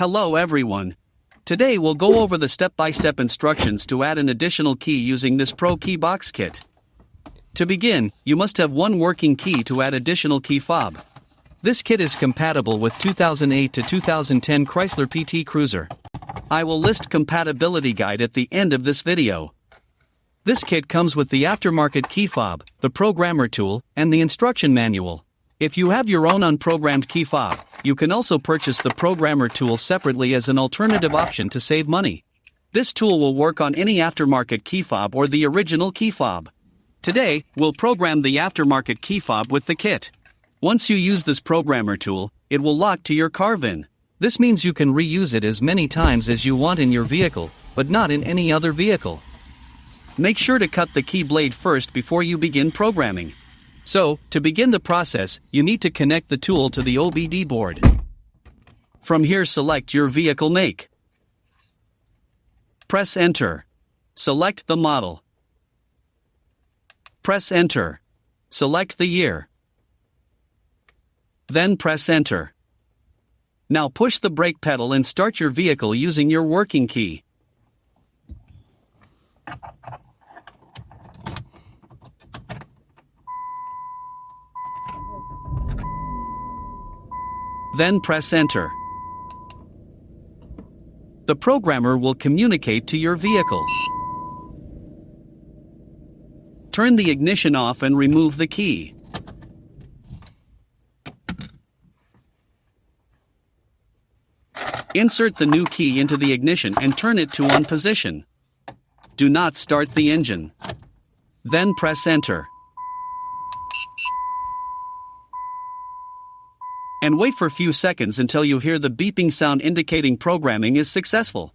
Hello everyone. Today we'll go over the step-by-step instructions to add an additional key using this ProKeyBox kit. To begin, you must have one working key to add additional key fob. This kit is compatible with 2008 to 2010 Chrysler PT Cruiser. I will list compatibility guide at the end of this video. This kit comes with the aftermarket key fob, the programmer tool, and the instruction manual. If you have your own unprogrammed key fob, you can also purchase the programmer tool separately as an alternative option to save money. This tool will work on any aftermarket key fob or the original key fob. Today, we'll program the aftermarket key fob with the kit. Once you use this programmer tool, it will lock to your car VIN. This means you can reuse it as many times as you want in your vehicle, but not in any other vehicle. Make sure to cut the key blade first before you begin programming. So, to begin the process, you need to connect the tool to the OBD board. From here, select your vehicle make. Press Enter. Select the model. Press Enter. Select the year. Then press Enter. Now push the brake pedal and start your vehicle using your working key. Then press Enter. The programmer will communicate to your vehicle. Turn the ignition off and remove the key. Insert the new key into the ignition and turn it to on position. Do not start the engine. Then press Enter. And wait for a few seconds until you hear the beeping sound indicating programming is successful.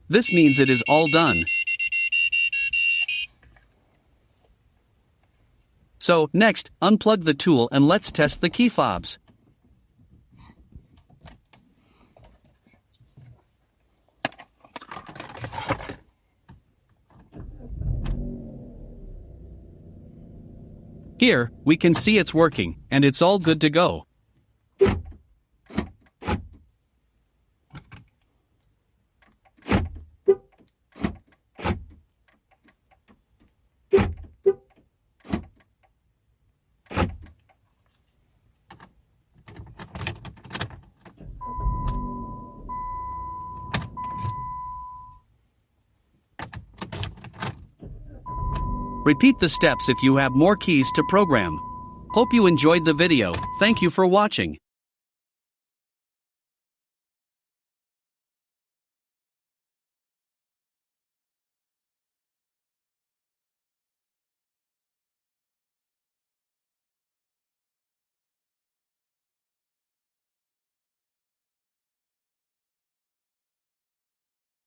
This means it is all done. So, next, unplug the tool and let's test the key fobs. Here, we can see it's working, and it's all good to go. Repeat the steps if you have more keys to program. Hope you enjoyed the video. Thank you for watching.